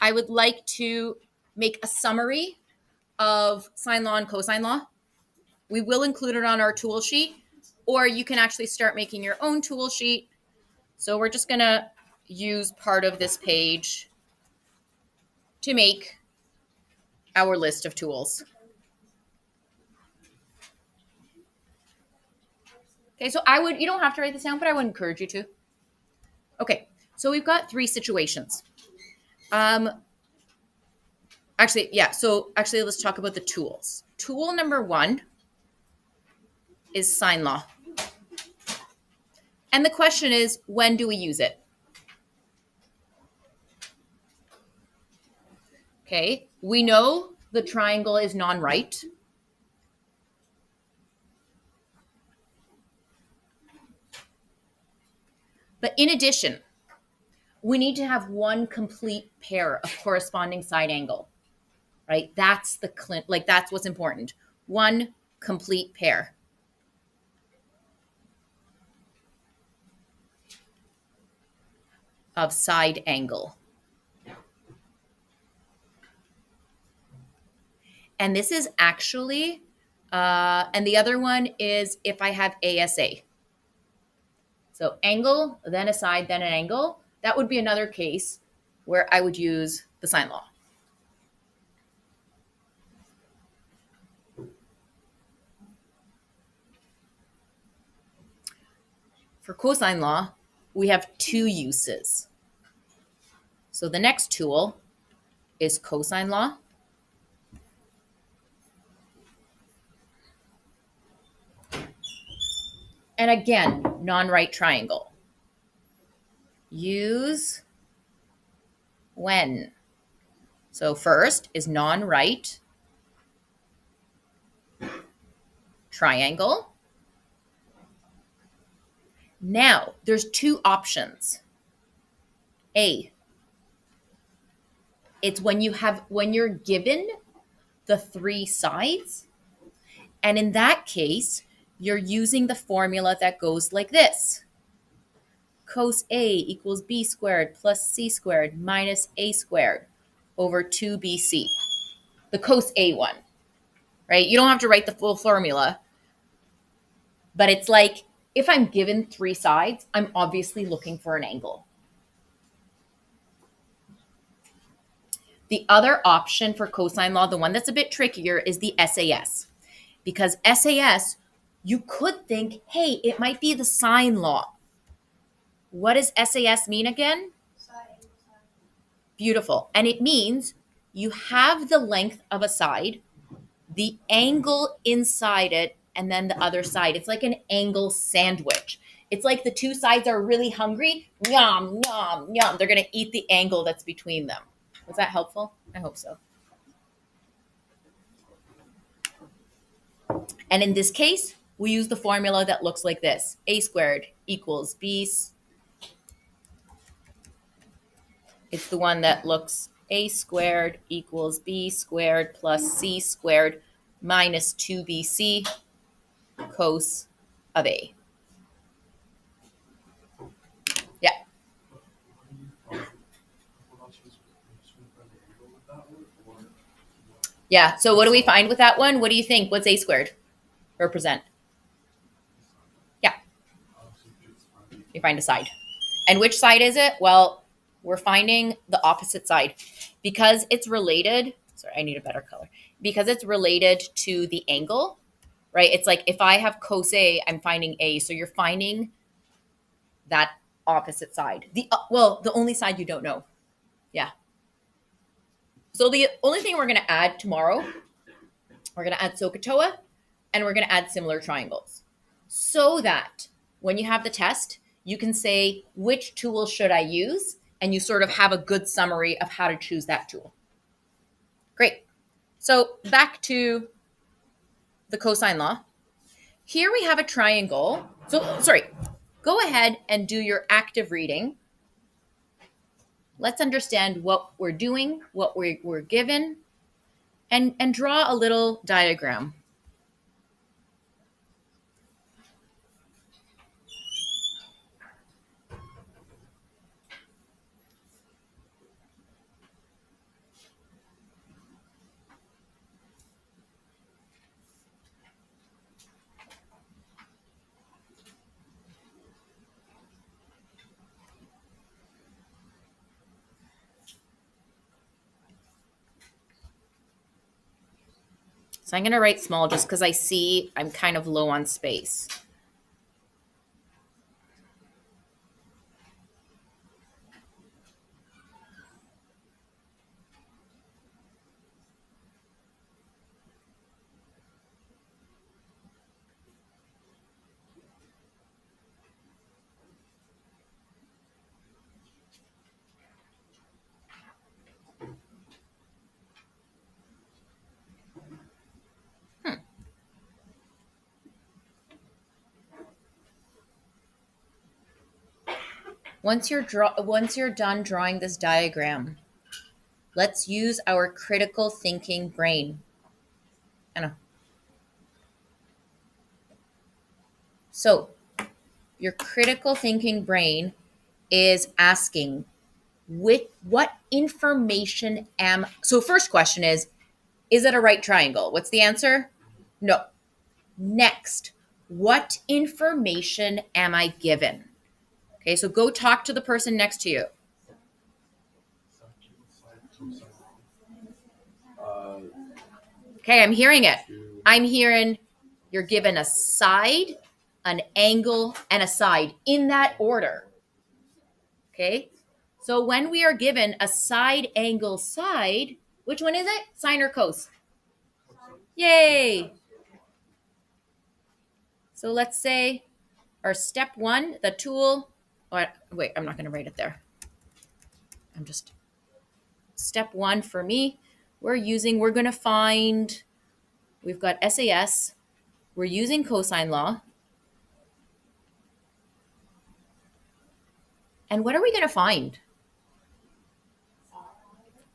I would like to make a summary of sine law and cosine law. We will include it on our tool sheet, or you can actually start making your own tool sheet. So we're just going to use part of this page to make our list of tools. Okay, so you don't have to write this down, but I would encourage you to. Okay, so we've got 3 situations. Actually, let's talk about the tools. Tool number 1 is sine law. And the question is, when do we use it? Okay, we know the triangle is non-right. But in addition, we need to have one complete pair of corresponding side angle, right? That's what's important. One complete pair. Of side angle. And this is actually, and the other one is if I have ASA. So angle, then a side, then an angle. That would be another case where I would use the sine law. For cosine law, we have 2 uses. So the next tool is cosine law. And again, non-right triangle. Use when. So first is non-right triangle. Now, there's 2 options. A, it's when you're given the 3 sides, and in that case, you're using the formula that goes like this. Cos A equals B squared plus C squared minus A squared over 2BC. The cos A one, right? You don't have to write the full formula, but it's like, if I'm given 3 sides, I'm obviously looking for an angle. The other option for cosine law, the one that's a bit trickier, is the SAS. Because SAS, you could think, hey, it might be the sine law. What does SAS mean again? Side. Beautiful. And it means you have the length of a side, the angle inside it, and then the other side. It's like an angle sandwich. It's like the 2 sides are really hungry. Yum, yum, yum. They're going to eat the angle that's between them. Was that helpful? I hope so. And in this case, we use the formula that looks like this. A squared equals B. It's the one that looks A squared equals B squared plus C squared minus 2BC cos of A. Yeah. Yeah. So what do we find with that one? What do you think? What's A squared represent? Yeah. You find a side. And which side is it? Well, we're finding the opposite side because it's related. Sorry, I need a better color. Because it's related to the angle, right? It's like if I have cos A, I'm finding A. So you're finding that opposite side. The only side you don't know. Yeah. So the only thing we're going to add tomorrow, we're going to add SOHCAHTOA, and we're going to add similar triangles so that when you have the test, you can say, which tool should I use? And you sort of have a good summary of how to choose that tool. Great. So back to the cosine law. Here we have a triangle. So, sorry, go ahead and do your active reading. Let's understand what we're doing, what we're given, and draw a little diagram. So I'm going to write small just because I see I'm kind of low on space. Once you're done drawing this diagram, let's use our critical thinking brain. I know. So, your critical thinking brain is asking what information am so first question is it a right triangle? What's the answer? No. Next, what information am I given? Okay, so go talk to the person next to you. Okay, I'm hearing it. I'm hearing you're given a side, an angle, and a side in that order. Okay, so when we are given a side, angle, side, which one is it? Sine or cos? Yay! So let's say our step one, the tool. Oh, wait, I'm not going to write it there. I'm just step one for me. We're going to find, we've got SAS. We're using cosine law. And what are we going to find?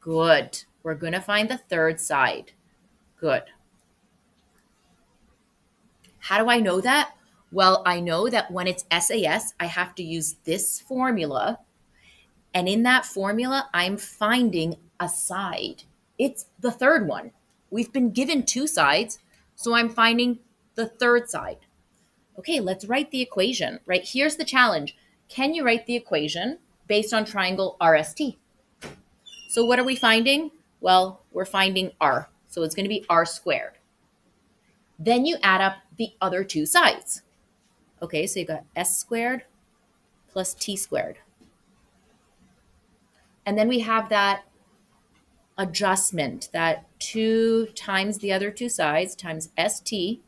Good. We're going to find the third side. Good. How do I know that? Well, I know that when it's SAS, I have to use this formula. And in that formula, I'm finding a side. It's the third one. We've been given two sides, so I'm finding the third side. Okay, let's write the equation. Right, here's the challenge. Can you write the equation based on triangle RST? So what are we finding? Well, we're finding R. So it's going to be R squared. Then you add up the other two sides. Okay, so you got S squared plus T squared. And then we have that adjustment, that 2 times the other two sides times ST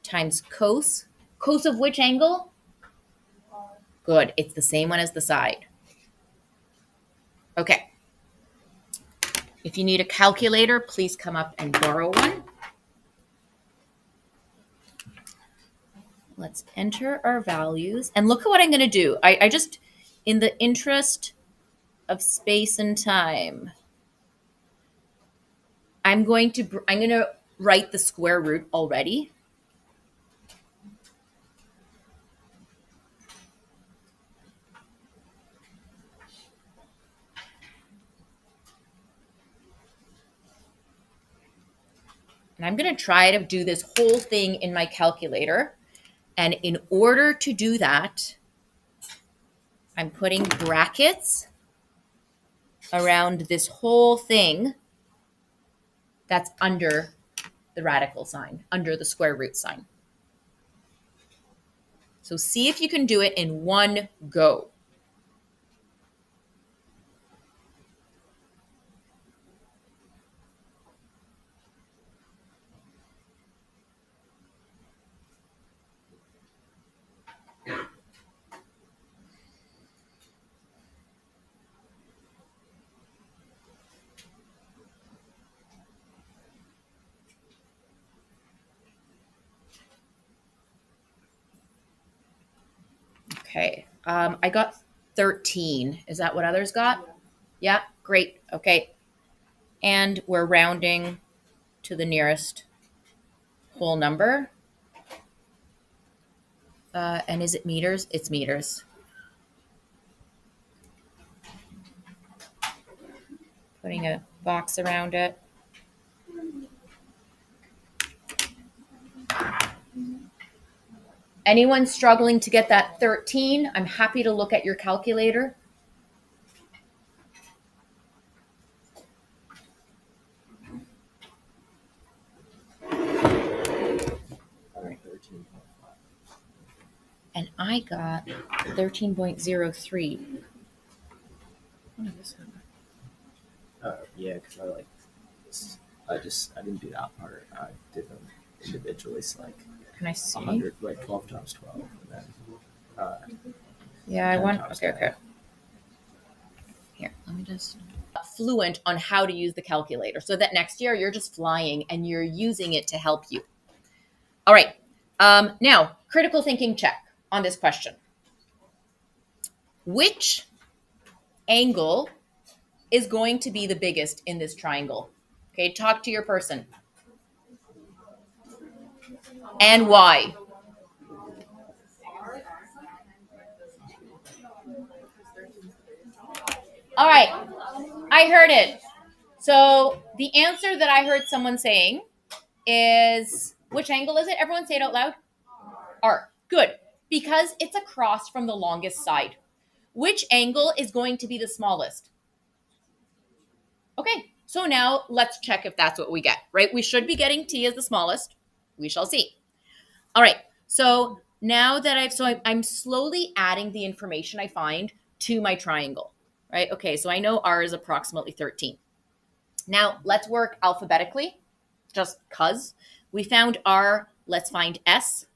times cos. Cos of which angle? Good. It's the same one as the side. Okay. If you need a calculator, please come up and borrow one. Let's enter our values. And look at what I'm going to do. I just, in the interest of space and time, I'm going to write the square root already. And I'm going to try to do this whole thing in my calculator. And in order to do that, I'm putting brackets around this whole thing that's under the radical sign, under the square root sign. So see if you can do it in one go. Okay, I got 13. Is that what others got? Yeah, great. Okay. And we're rounding to the nearest whole number. And is it meters? It's meters. Putting a box around it. Anyone struggling to get that 13? I'm happy to look at your calculator. I got 13.03. Yeah, because I didn't do that part. I did them individually. So like Can I see? 100, like 12 times 12, and then Yeah, I 10 want. times Okay, 10. okay. Here, let me just fluent on how to use the calculator so that next year you're just flying and you're using it to help you. All right. Now, critical thinking check on this question. Which angle is going to be the biggest in this triangle? Okay, talk to your person. And why? All right, I heard it. So the answer that I heard someone saying is, which angle is it? Everyone say it out loud. R. Good. Because it's across from the longest side. Which angle is going to be the smallest? Okay, so now let's check if that's what we get, right? We should be getting T as the smallest. We shall see. All right, so now that I'm slowly adding the information I find to my triangle, right? Okay, so I know R is approximately 13. Now let's work alphabetically, just cuz. We found R, let's find S.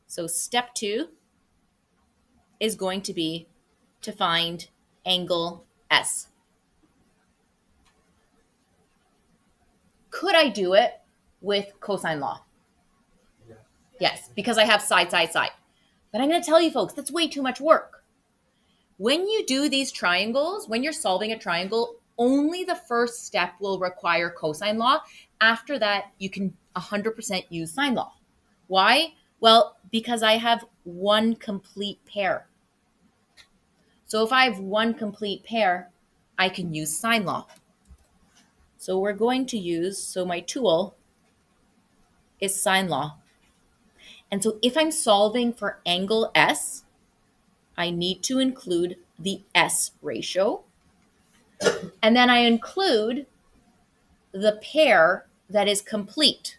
So step 2 is going to be to find angle S. Could I do it with cosine law? Yes, because I have side, side, side. But I'm going to tell you folks, that's way too much work. When you do these triangles, when you're solving a triangle, only the first step will require cosine law. After that, you can 100% use sine law. Why? Well, because I have one complete pair. So if I have one complete pair, I can use sine law. So we're going to use, so my tool is sine law. And so if I'm solving for angle S, I need to include the S ratio. And then I include the pair that is complete.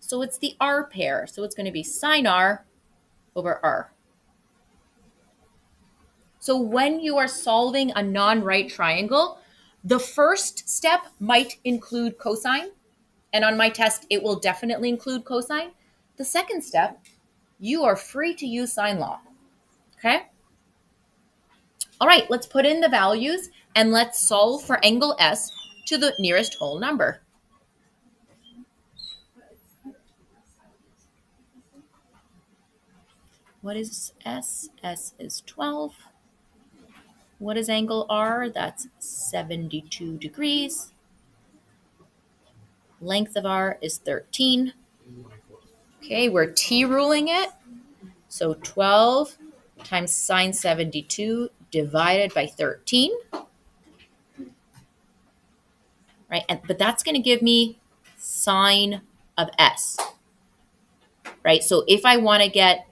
So it's the R pair. So it's going to be sine R over R. So when you are solving a non-right triangle, the first step might include cosine. And on my test, it will definitely include cosine. The second step, you are free to use sine law. Okay? All right, let's put in the values and let's solve for angle S to the nearest whole number. What is S? S is 12. What is angle R? That's 72 degrees. Length of R is 13. Okay, we're T ruling it. So 12 times sine 72 divided by 13. Right, but that's going to give me sine of S. Right, so if I want to get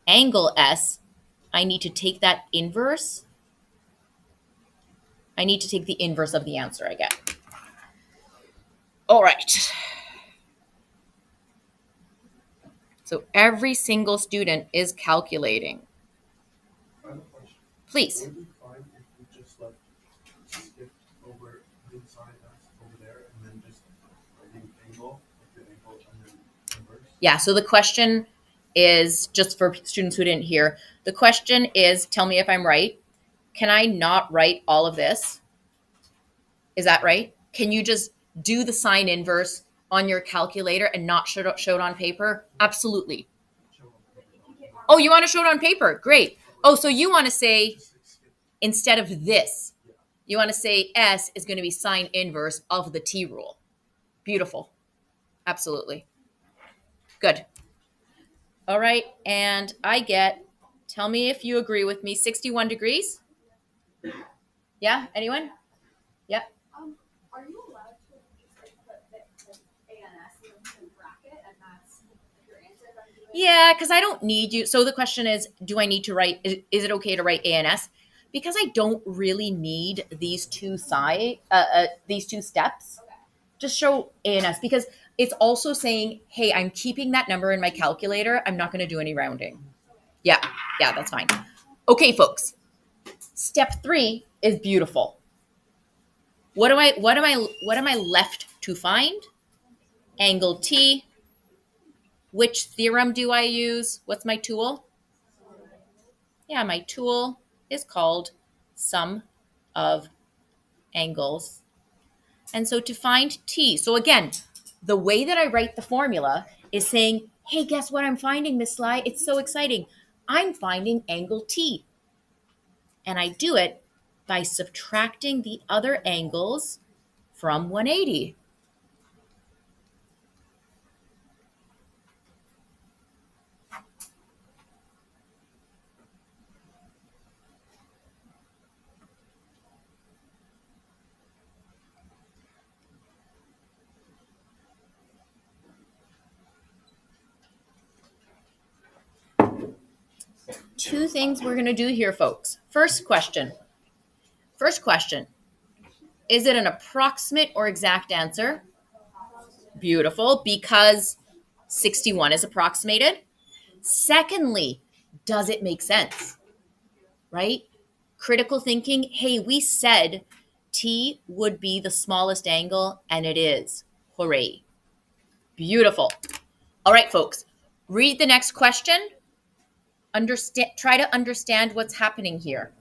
angle S, I need to take that inverse. I need to take the inverse of the answer I get. All right. So every single student is calculating. Please. Would it be fine if we just like skip over inside us over there and then just leave angle, like the angle and then inverse? Yeah, so the question is, just for students who didn't hear, the question is, tell me if I'm right. Can I not write all of this? Is that right? Can you just do the sine inverse on your calculator and not show it on paper? Absolutely. Oh, you want to show it on paper? Great. Oh, so you want to say, instead of this, you want to say S is going to be sine inverse of the T rule. Beautiful. Absolutely. Good. All right. And I get, tell me if you agree with me, 61 degrees. Yeah? Anyone? Yep. Are you allowed to just like put the ANS in bracket and that's your answer? Yeah, because I don't need you. So the question is, do I need to write, is it okay to write ANS? Because I don't really need these two these two steps. Okay. Just show ANS because it's also saying, hey, I'm keeping that number in my calculator. I'm not going to do any rounding. Yeah, that's fine. Okay, folks. Step 3 is beautiful. What am I left to find? Angle T. Which theorem do I use? What's my tool? Yeah, my tool is called sum of angles. And so to find T, so again, the way that I write the formula is saying, hey, guess what I'm finding, Miss Sly? It's so exciting. I'm finding angle T. And I do it by subtracting the other angles from 180. Two things we're going to do here, folks. First question. Is it an approximate or exact answer? Beautiful, because 61 is approximated. Secondly, does it make sense? Right? Critical thinking. Hey, we said T would be the smallest angle, and it is. Hooray. Beautiful. All right, folks. Read the next question. Try to understand what's happening here.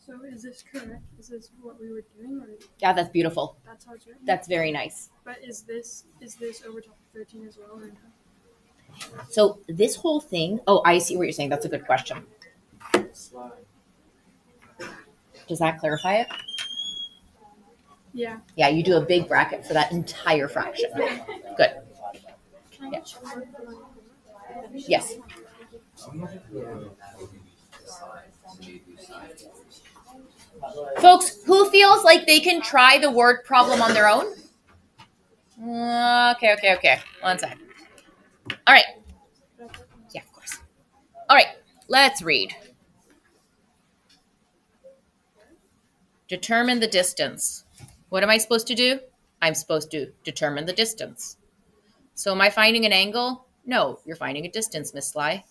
So is this correct? Is this what we were doing, or Yeah, that's beautiful. that's how it's written? That's very nice. But is this over top of 13 as well, or no? So this whole thing, oh, I see what you're saying. That's a good question. Does that clarify it? Yeah. Yeah, you do a big bracket for that entire fraction. Good. Yeah. Yes. Folks, who feels like they can try the word problem on their own? Okay. One sec. All right. Yeah, of course. All right, let's read. Determine the distance. What am I supposed to do? I'm supposed to determine the distance. So am I finding an angle? No, you're finding a distance, Miss Sly.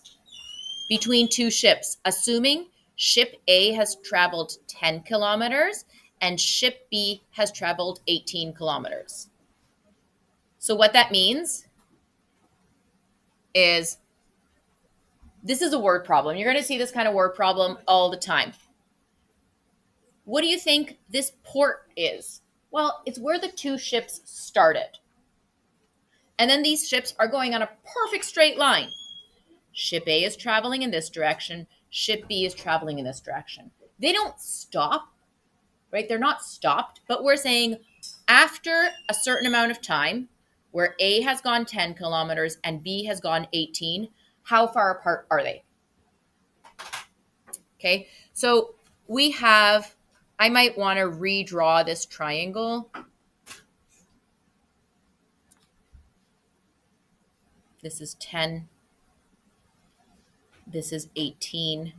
Between two ships, assuming ship A has traveled 10 kilometers and ship B has traveled 18 kilometers. So what that means is this is a word problem. You're going to see this kind of word problem all the time. What do you think this port is? Well, it's where the two ships started. And then these ships are going on a perfect straight line. Ship A is traveling in this direction. Ship B is traveling in this direction. They don't stop, right? They're not stopped, but we're saying after a certain amount of time, where A has gone 10 kilometers and B has gone 18, how far apart are they? Okay, so we have, I might want to redraw this triangle. This is 10. This is 18.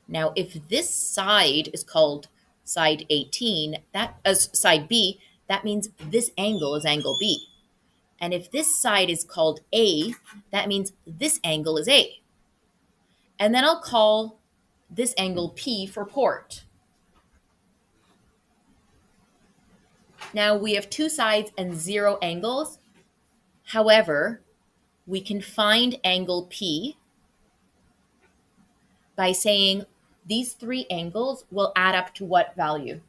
Now, if this side is called side 18, that as side B, that means this angle is angle B. And if this side is called A, that means this angle is A. And then I'll call this angle P for port. Now we have two sides and 0 angles. However, we can find angle P by saying these 3 angles will add up to what value?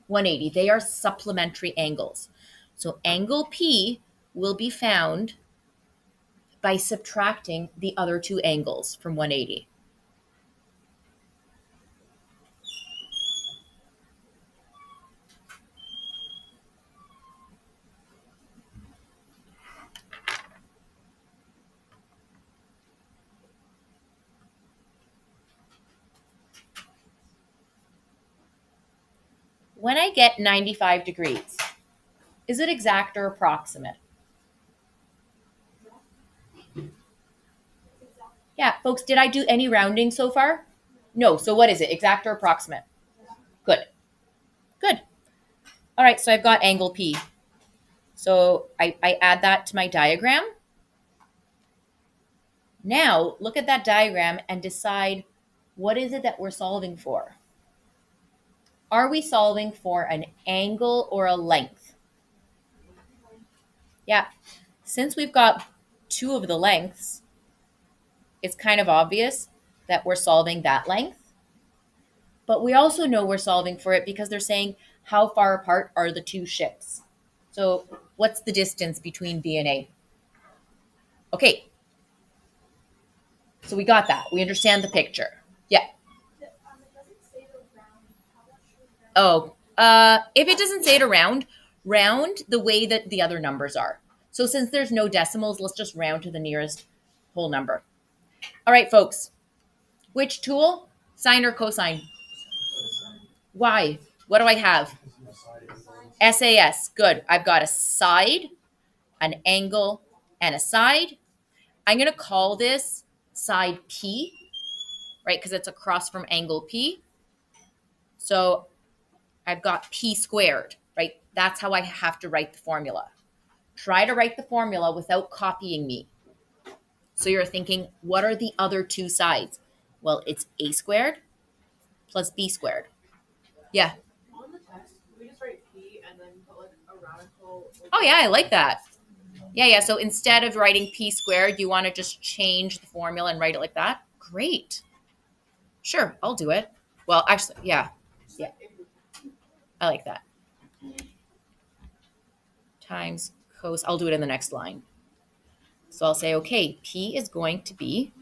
180. They are supplementary angles. So angle P will be found by subtracting the other 2 angles from 180. When I get 95 degrees, is it exact or approximate? Yeah, folks, did I do any rounding so far? No. So what is it, exact or approximate? Good. Good. All right, so I've got angle P. So I add that to my diagram. Now, look at that diagram and decide what is it that we're solving for. Are we solving for an angle or a length? Yeah, since we've got two of the lengths, it's kind of obvious that we're solving that length. But we also know we're solving for it because they're saying how far apart are the two ships. So what's the distance between B and A? Okay, so we got that. We understand the picture. Yeah. It doesn't say the round, how much should round? If it doesn't say it around, round the way that the other numbers are. So since there's no decimals, let's just round to the nearest whole number. All right, folks. Which tool? Sine or cosine? Why? What do I have? SAS. Good. I've got a side, an angle, and a side. I'm going to call this side P, right? Because it's across from angle P. So I've got P squared, right? That's how I have to write the formula. Try to write the formula without copying me. So you're thinking, what are the other two sides? Well, it's A squared plus B squared. Yeah. On the test, we just write P and then put like a radical. Oh, yeah, I like that. Yeah. So instead of writing P squared, you want to just change the formula and write it like that? Great. Sure, I'll do it. Well, actually, yeah. Yeah. I like that. Times cos. I'll do it in the next line. So I'll say, okay, P is going to be,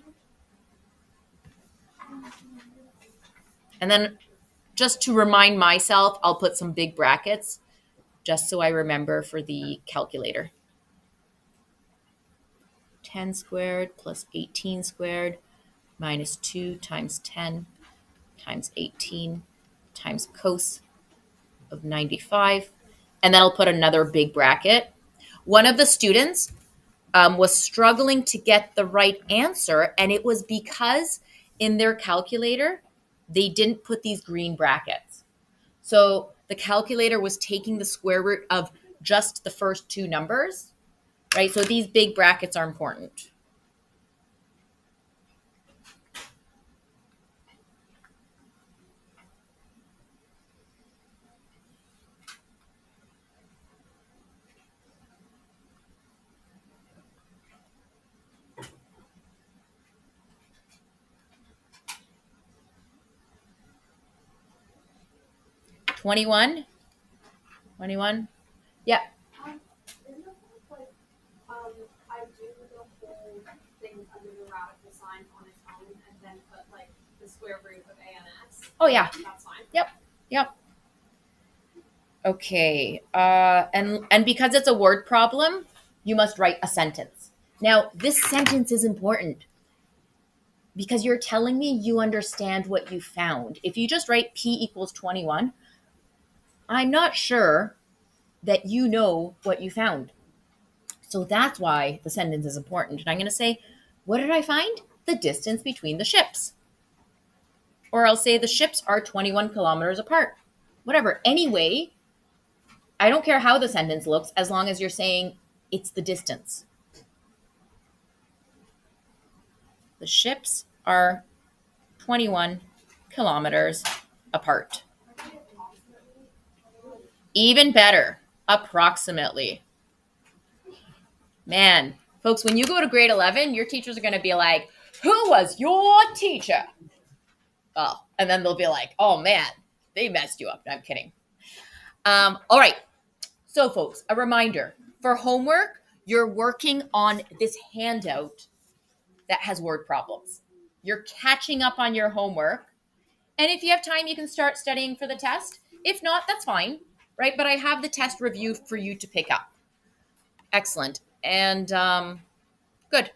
and then just to remind myself, I'll put some big brackets just so I remember for the calculator. 10 squared plus 18 squared minus 2 times 10 times 18 times cos of 95. And then I'll put another big bracket. One of the students was struggling to get the right answer, and it was because in their calculator, they didn't put these green brackets. So the calculator was taking the square root of just the first two numbers, right? So these big brackets are important. Twenty-one. Yeah. Isn't it like, I do the whole thing under the radical sign on its own and then put like the square root of a and s? Oh, yeah. That's fine. Yep. Okay. And because it's a word problem, you must write a sentence. Now, this sentence is important because you're telling me you understand what you found. If you just write P equals 21, I'm not sure that you know what you found. So that's why the sentence is important. And I'm going to say, what did I find? The distance between the ships. Or I'll say the ships are 21 kilometers apart. Whatever. Anyway, I don't care how the sentence looks as long as you're saying it's the distance. The ships are 21 kilometers apart. Even better, approximately. Man, folks, when you go to grade 11, your teachers are going to be like, who was your teacher? Oh, and then they'll be like, oh man, they messed you up. No, I'm kidding. All right. So folks, a reminder for homework, you're working on this handout that has word problems. You're catching up on your homework. And if you have time, you can start studying for the test. If not, that's fine, right? But I have the test review for you to pick up. Excellent. And good.